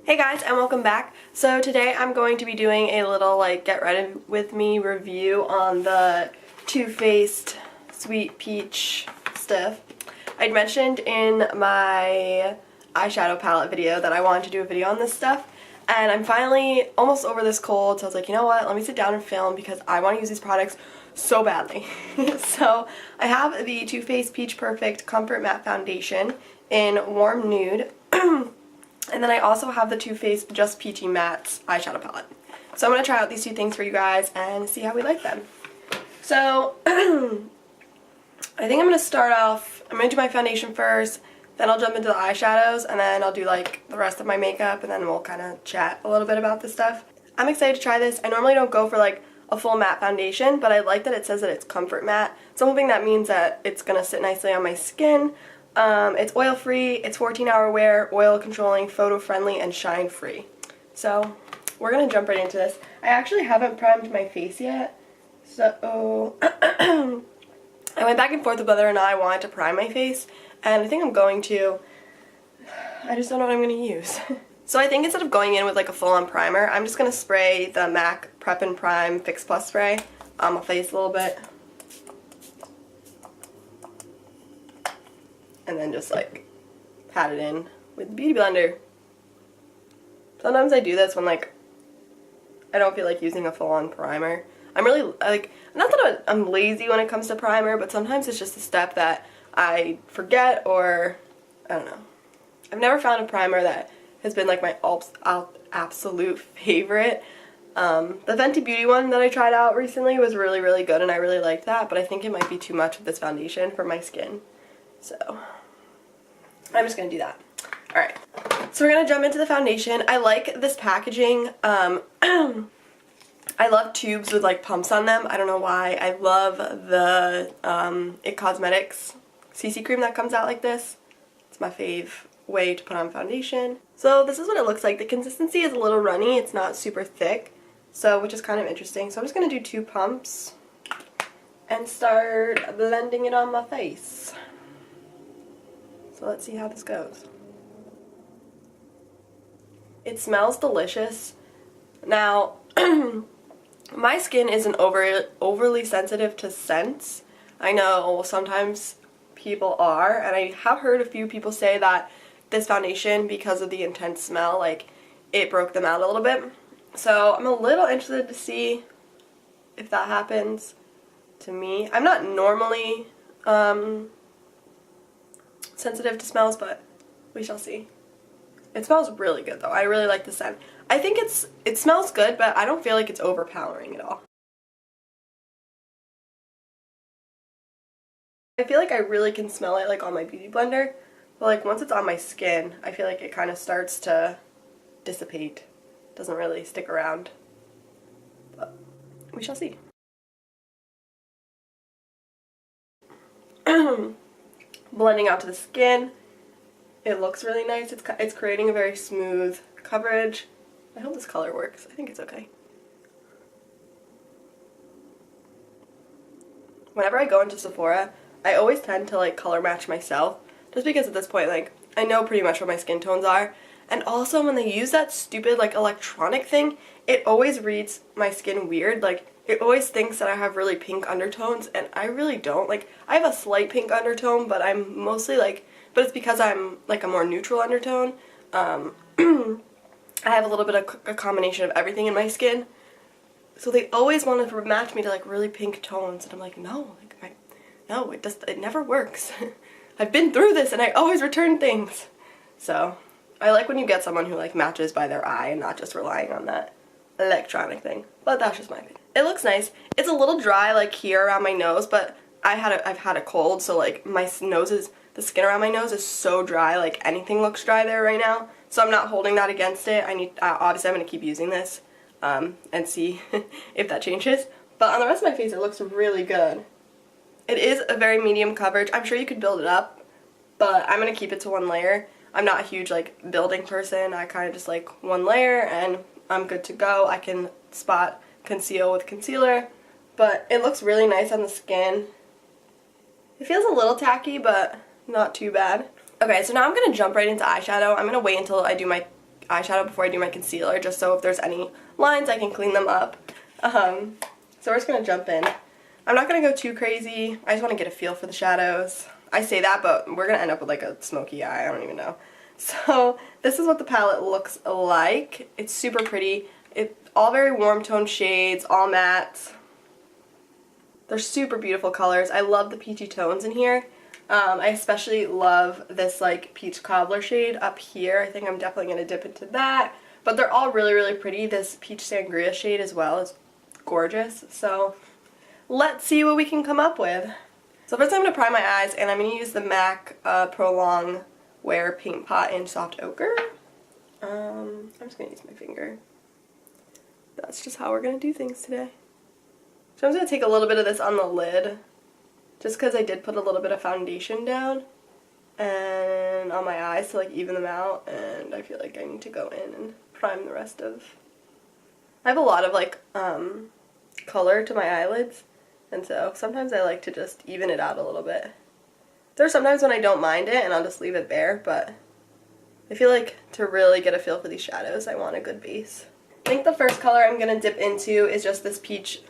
Hey guys, and welcome back. So today I'm going to be doing a little get ready with me review on the Too Faced Sweet Peach stuff. I'd mentioned in my eyeshadow palette video that I wanted to do a video on this stuff, and I'm finally almost over this cold, so I was like, you know what, let me sit down and film because I want to use these products so badly. So I have the Too Faced Peach Perfect Comfort Matte Foundation in Warm Nude. And then I also have the Too Faced Just Peachy Matte eyeshadow palette. So I'm going to try out these two things for you guys and see how we like them. So, I think I'm going to start off, I'm going to do my foundation first, then I'll jump into the eyeshadows, and then I'll do the rest of my makeup, and then we'll kind of chat a little bit about this stuff. I'm excited to try this. I normally don't go for a full matte foundation, but I like that it says that it's comfort matte. So I'm hoping that means that it's going to sit nicely on my skin. It's oil-free, it's 14-hour wear, oil-controlling, photo-friendly, and shine-free. So, we're going to jump right into this. I actually haven't primed my face yet, so I went back and forth with whether or not I wanted to prime my face, and I think I'm going to. I just don't know what I'm going to use. So I think instead of going in with a full-on primer, I'm just going to spray the MAC Prep and Prime Fix Plus spray on my face a little bit. And then just pat it in with the Beauty Blender. Sometimes I do this when I don't feel like using a full-on primer. I'm really not that I'm lazy when it comes to primer, but sometimes it's just a step that I forget, or I don't know. I've never found a primer that has been my absolute favorite. The Fenty Beauty one that I tried out recently was really, really good, and I really liked that, but I think it might be too much of this foundation for my skin. So, I'm just going to do that. Alright, so we're going to jump into the foundation. I like this packaging. I love tubes with pumps on them. I don't know why. I love the It Cosmetics CC cream that comes out like this. It's my fave way to put on foundation. So this is what it looks like. The consistency is a little runny. It's not super thick, so which is kind of interesting. So I'm just going to do 2 pumps and start blending it on my face. So let's see how this goes. It smells delicious. Now, my skin isn't overly sensitive to scents. I know sometimes people are, and I have heard a few people say that this foundation, because of the intense smell, it broke them out a little bit. So I'm a little interested to see if that happens to me. I'm not normally sensitive to smells, but we shall see. It smells really good though. I really like the scent. I think it smells good, but I don't feel like it's overpowering at all. I feel like I really can smell it on my Beauty Blender, but once it's on my skin, I feel like it kind of starts to dissipate. It doesn't really stick around. But we shall see. Blending out to the skin. It looks really nice. It's creating a very smooth coverage. I hope this color works. I think it's okay. Whenever I go into Sephora, I always tend to color match myself, just because at this point I know pretty much what my skin tones are. And also when they use that stupid electronic thing, it always reads my skin weird. It always thinks that I have really pink undertones, and I really don't. I have a slight pink undertone, but I'm mostly but it's because I'm a more neutral undertone. I have a little bit of a combination of everything in my skin. So they always want to match me to really pink tones, and I'm like, no, no, it never works. I've been through this and I always return things. So, I like when you get someone who matches by their eye and not just relying on that electronic thing. But that's just my opinion. It looks nice. It's a little dry here around my nose, but I've had a cold, so my the skin around my nose is so dry, anything looks dry there right now. So I'm not holding that against it. Obviously I'm going to keep using this and see if that changes. But on the rest of my face it looks really good. It is a very medium coverage. I'm sure you could build it up, but I'm going to keep it to 1 layer. I'm not a huge building person. I kind of just like 1 layer and I'm good to go. I can spot conceal with concealer, but it looks really nice on the skin. It feels a little tacky, but not too bad. Okay, so now I'm going to jump right into eyeshadow. I'm going to wait until I do my eyeshadow before I do my concealer, just so if there's any lines I can clean them up. So we're just going to jump in. I'm not going to go too crazy. I just want to get a feel for the shadows. I say that, but we're going to end up with like a smoky eye. I don't even know. So this is what the palette looks like. It's super pretty. It's all very warm tone shades, all matte. They're super beautiful colors. I love the peachy tones in here. I especially love this like peach cobbler shade up here. I think I'm definitely going to dip into that. But they're all really, really pretty. This peach sangria shade as well is gorgeous. So let's see what we can come up with. So first I'm going to prime my eyes, and I'm going to use the MAC Prolong Wear Paint Pot in Soft Ochre. I'm just going to use my finger. That's just how we're going to do things today. So I'm just going to take a little bit of this on the lid, just because I did put a little bit of foundation down and on my eyes to like even them out, and I feel like I need to go in and prime the rest of... I have a lot of like color to my eyelids, and so sometimes I like to just even it out a little bit. There's sometimes when I don't mind it and I'll just leave it bare, but I feel like to really get a feel for these shadows I want a good base. I think the first color I'm going to dip into is just this peach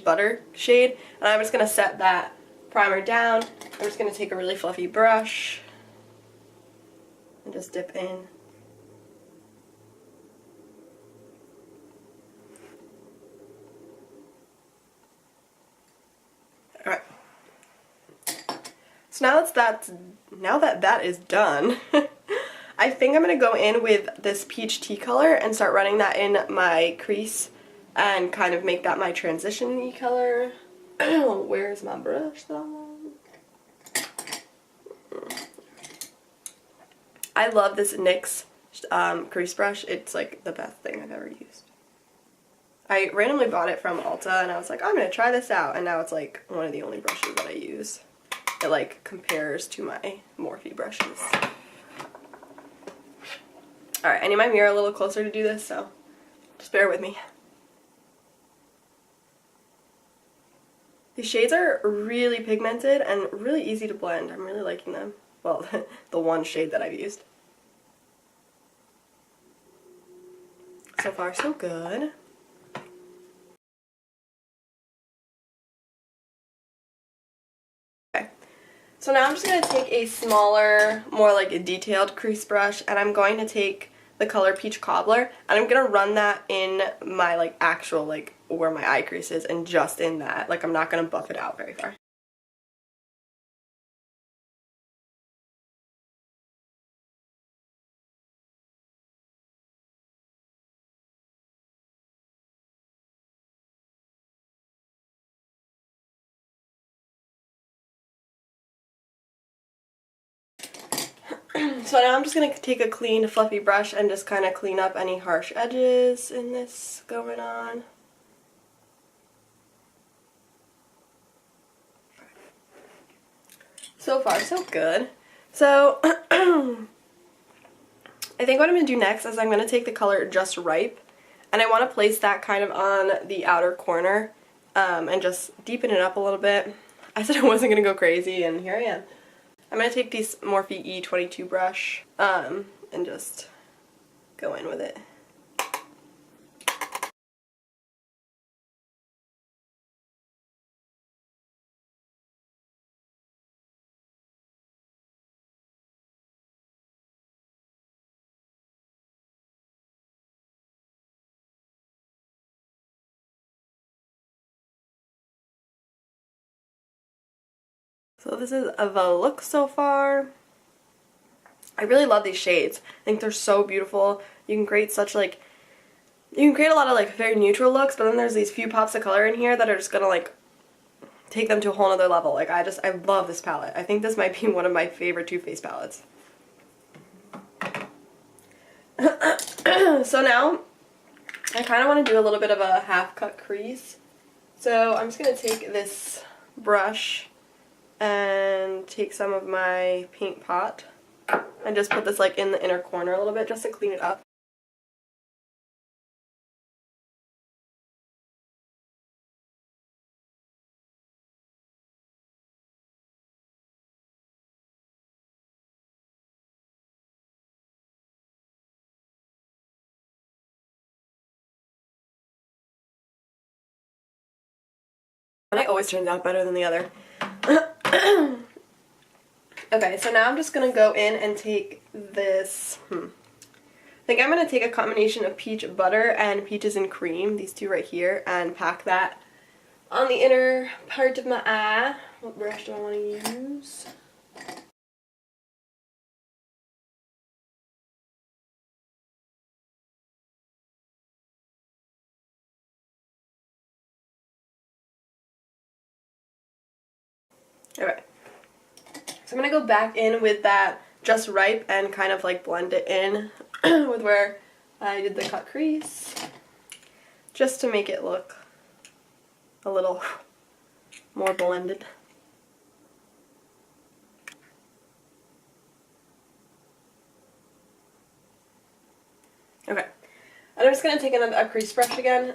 butter shade, and I'm just going to set that primer down. I'm just going to take a really fluffy brush and just dip in. Alright. So now that that is done, I think I'm going to go in with this peach tea color and start running that in my crease and kind of make that my transition-y color. Where's my brush though? I love this NYX crease brush. It's like the best thing I've ever used. I randomly bought it from Ulta and I was like, I'm going to try this out, and now it's like one of the only brushes that I use. It like compares to my Morphe brushes. Alright, I need my mirror a little closer to do this, so just bear with me. These shades are really pigmented and really easy to blend. I'm really liking them. Well, the one shade that I've used. So far, so good. Okay, so now I'm just going to take a smaller, more like a detailed crease brush, and I'm going to take the color Peach Cobbler, and I'm going to run that in my like actual like where my eye crease is, and just in that. Like I'm not going to buff it out very far. So now I'm just going to take a clean fluffy brush and just kind of clean up any harsh edges in this going on. So far so good. So I think what I'm going to do next is I'm going to take the color Just Ripe, and I want to place that kind of on the outer corner and just deepen it up a little bit. I said I wasn't going to go crazy, and here I am. I'm going to take this Morphe E22 brush and just go in with it. So this is the look so far. I really love these shades. I think they're so beautiful. You can create such like, you can create a lot of like very neutral looks, but then there's these few pops of color in here that are just gonna like take them to a whole nother level. Like I love this palette. I think this might be one of my favorite Too Faced palettes. So now I kind of want to do a little bit of a half cut crease. So I'm just going to take this brush and take some of my paint pot and just put this like in the inner corner a little bit just to clean it up. It always turns out better than the other. Okay, so now I'm just going to go in and take this, I think I'm going to take a combination of peach butter and peaches and cream, these two right here, and pack that on the inner part of my eye. What brush do I want to use? Okay. So I'm going to go back in with that Just Ripe and kind of like blend it in with where I did the cut crease, just to make it look a little more blended. Okay, and I'm just going to take a crease brush again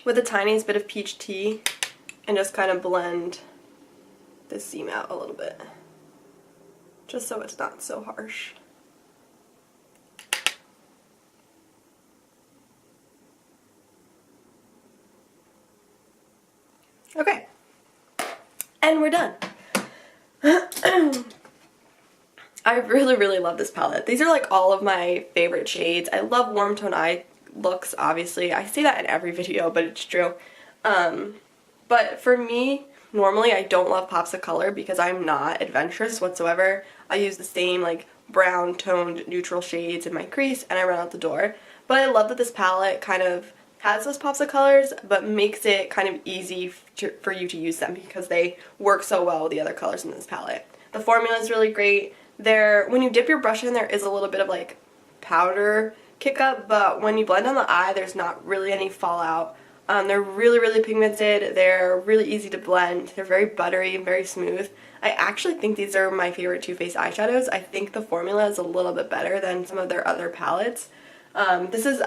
with the tiniest bit of peach tea and just kind of blend this seam out a little bit, just so it's not so harsh. Okay, and we're done. I really love this palette. These are like all of my favorite shades. I love warm tone eye looks, obviously. I say that in every video, but it's true. But for me, normally I don't love pops of color because I'm not adventurous whatsoever. I use the same like brown toned neutral shades in my crease and I run out the door. But I love that this palette kind of has those pops of colors but makes it kind of easy for you to use them because they work so well with the other colors in this palette. The formula is really great. When you dip your brush in, there is a little bit of like powder kick up, but when you blend on the eye, there's not really any fallout. They're really pigmented. They're really easy to blend. They're very buttery and very smooth. I actually think these are my favorite Too Faced eyeshadows. I think the formula is a little bit better than some of their other palettes. I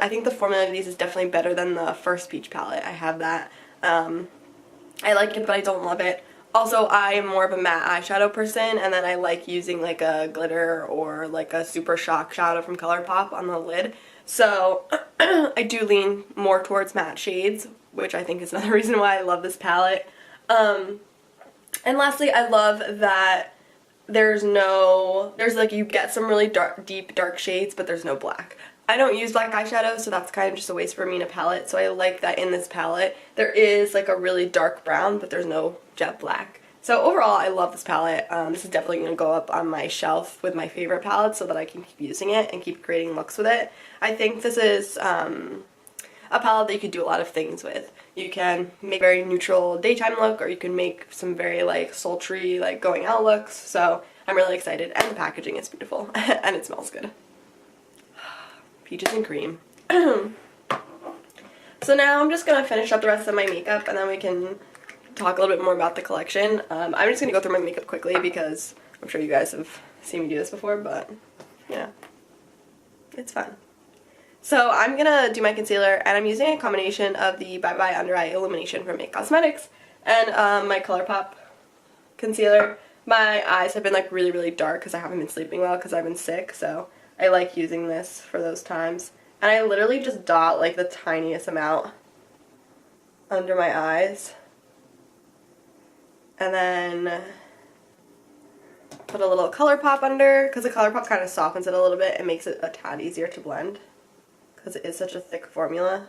think the formula of these is definitely better than the first peach palette. I have that. I like it, but I don't love it. Also, I am more of a matte eyeshadow person, and then I like using like a glitter or like a Super Shock shadow from ColourPop on the lid. So I do lean more towards matte shades, which I think is another reason why I love this palette. And lastly, I love that you get some really deep dark shades, but there's no black. I don't use black eyeshadow, so that's kind of just a waste for me in a palette, so I like that in this palette there is like a really dark brown, but there's no jet black. So overall, I love this palette. This is definitely going to go up on my shelf with my favorite palettes so that I can keep using it and keep creating looks with it. I think this is a palette that you could do a lot of things with. You can make a very neutral daytime look, or you can make some very like sultry like going out looks, so I'm really excited, and the packaging is beautiful and it smells good. Peaches and cream. So now I'm just going to finish up the rest of my makeup and then we can talk a little bit more about the collection. I'm just going to go through my makeup quickly because I'm sure you guys have seen me do this before, but yeah, it's fun. So I'm going to do my concealer, and I'm using a combination of the Bye Bye Under Eye Illumination from Make Cosmetics and my ColourPop concealer. My eyes have been like really dark because I haven't been sleeping well because I've been sick, so I like using this for those times. And I literally just dot like the tiniest amount under my eyes. And then put a little ColourPop under, because the ColourPop kind of softens it a little bit and makes it a tad easier to blend, because it is such a thick formula.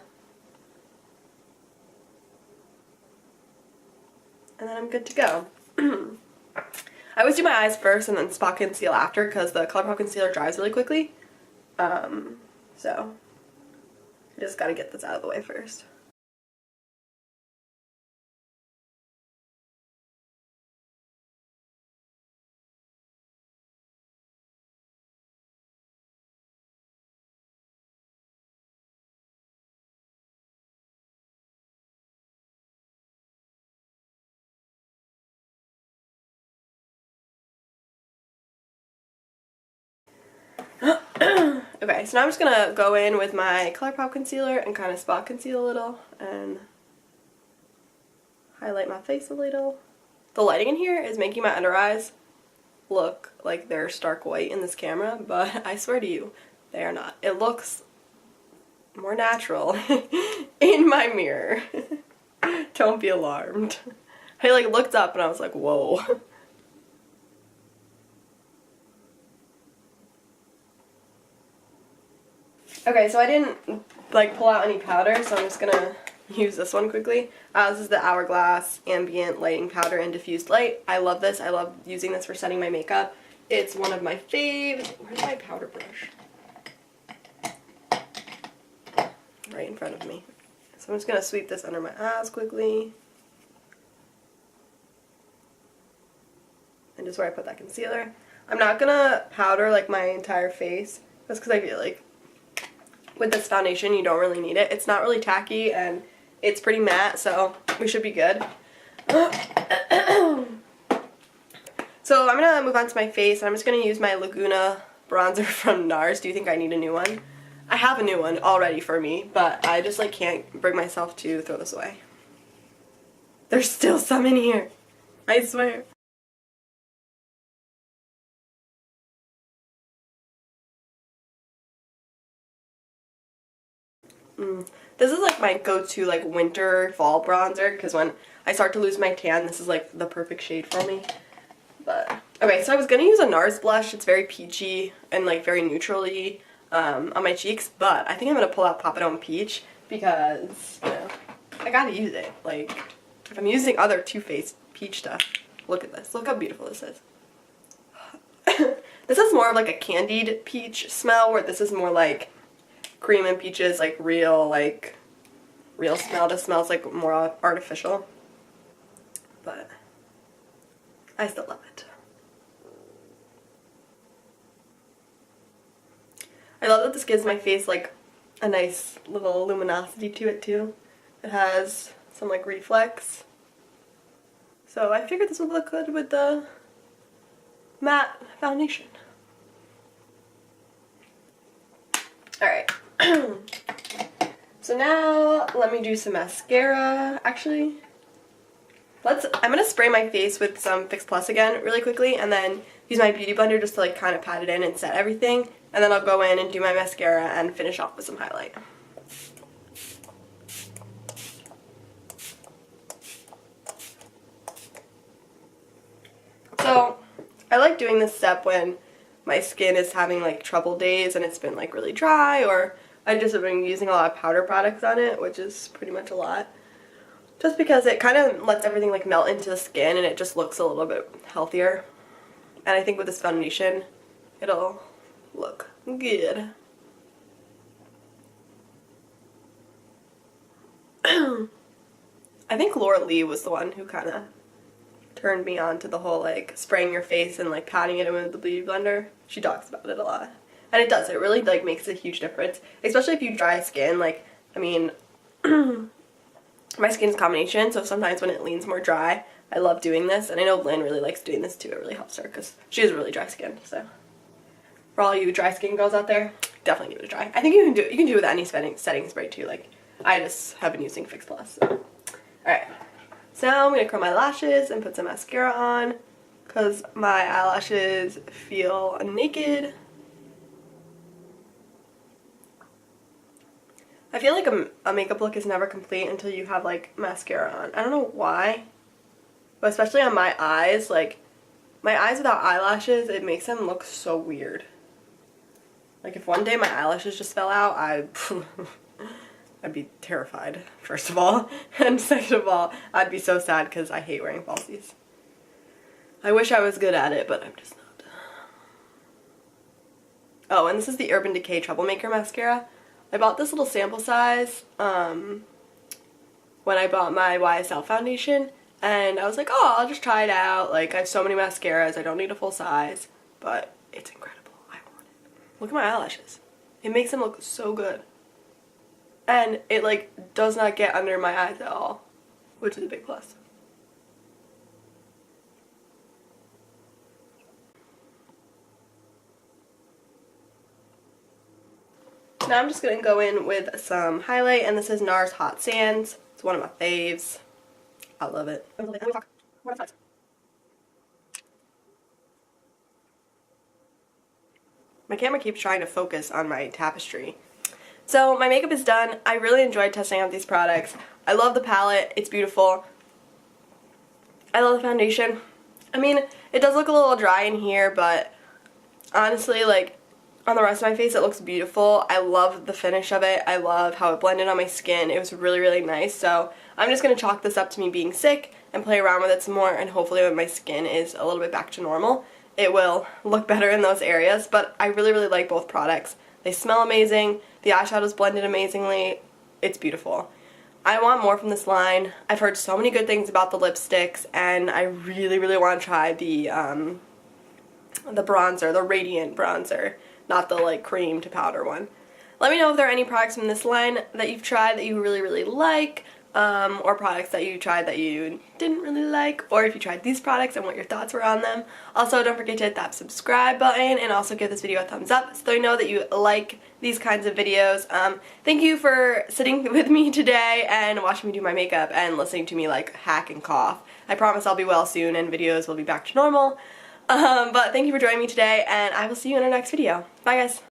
And then I'm good to go. I always do my eyes first and then spot conceal after because the ColourPop concealer dries really quickly. So I just gotta get this out of the way first. Okay, so now I'm just gonna go in with my ColourPop concealer and kind of spot conceal a little and highlight my face a little. The lighting in here is making my under eyes look like they're stark white in this camera, but I swear to you, they are not. It looks more natural in my mirror. Don't be alarmed. I like looked up and I was like, whoa. Okay, so I didn't like pull out any powder, so I'm just gonna use this one quickly. This is the Hourglass Ambient Lighting Powder and Diffused Light. I love this. I love using this for setting my makeup. It's one of my faves. Where's my powder brush? Right in front of me. So I'm just gonna sweep this under my eyes quickly. And just where I put that concealer. I'm not gonna powder like my entire face. That's because I feel like with this foundation you don't really need it. It's not really tacky and it's pretty matte, so we should be good. So I'm gonna move on to my face. I'm just gonna use my Laguna bronzer from NARS. Do you think I need a new one? I have a new one already for me, but I just like can't bring myself to throw this away. There's still some in here, I swear. This is like my go-to like winter fall bronzer because when I start to lose my tan, this is like the perfect shade for me. But okay, so I was gonna use a NARS blush. It's very peachy and like very neutrally on my cheeks, but I think I'm gonna pull out Pop It On Peach because, you know, I gotta use it. Like, if I'm using other TooFaced peach stuff, look at this. Look how beautiful this is. This is more of like a candied peach smell, where this is more like cream and peaches, like real smell. This smells like more artificial, but I still love it. I love that this gives my face like a nice little luminosity to it too. It has some like reflex, so I figured this would look good with the matte foundation. Alright. So now let me do some mascara. Actually, I'm gonna spray my face with some Fix Plus again really quickly and then use my beauty blender just to like kind of pat it in and set everything, and then I'll go in and do my mascara and finish off with some highlight. So I like doing this step when my skin is having like trouble days and it's been like really dry, or I just have been using a lot of powder products on it, which is pretty much a lot. Just because it kind of lets everything like melt into the skin and it just looks a little bit healthier. And I think with this foundation, it'll look good. I think Laura Lee was the one who kind of turned me on to the whole like spraying your face and like patting it in with the beauty blender. She talks about it a lot. And it does. It really like makes a huge difference. Especially if you have dry skin. Like, I mean, my skin's a combination, so sometimes when it leans more dry, I love doing this. And I know Lyn really likes doing this too. It really helps her because she has really dry skin. So for all you dry skin girls out there, definitely give it a try. I think you can do it with any setting spray too. Like, I just have been using Fix Plus. So. Alright. So now I'm going to curl my lashes and put some mascara on because my eyelashes feel naked. I feel like a makeup look is never complete until you have like mascara on. I don't know why, but especially on my eyes, like my eyes without eyelashes, it makes them look so weird. Like if one day my eyelashes just fell out, I'd be terrified, first of all, and second of all, I'd be so sad because I hate wearing falsies. I wish I was good at it, but I'm just not. Oh, and this is the Urban Decay Troublemaker Mascara. I bought this little sample size when I bought my YSL foundation, and I was like, oh, I'll just try it out. Like, I have so many mascaras, I don't need a full size, but it's incredible. I want it. Look at my eyelashes. It makes them look so good. And it, like, does not get under my eyes at all, which is a big plus. Now I'm just going to go in with some highlight, and this is NARS Hot Sands. It's one of my faves. I love it. My camera keeps trying to focus on my tapestry, So my makeup is done. I really enjoyed testing out these products. I love the palette. It's beautiful. I love the foundation. I mean, it does look a little dry in here, but honestly, like, on the rest of my face it looks beautiful. I love the finish of it. I love how it blended on my skin. It was really, really nice. So I'm just going to chalk this up to me being sick and play around with it some more, and hopefully when my skin is a little bit back to normal, it will look better in those areas. But I really, really like both products. They smell amazing. The eyeshadow's blended amazingly. It's beautiful. I want more from this line. I've heard so many good things about the lipsticks, and I really, really want to try the bronzer, the radiant bronzer, not the like cream to powder one. Let me know if there are any products from this line that you've tried that you really, really like, or products that you tried that you didn't really like, or if you tried these products and what your thoughts were on them. Also, don't forget to hit that subscribe button and also give this video a thumbs up so I know that you like these kinds of videos. Thank you for sitting with me today and watching me do my makeup and listening to me like hack and cough. I promise I'll be well soon and videos will be back to normal. But thank you for joining me today, and I will see you in our next video. Bye guys!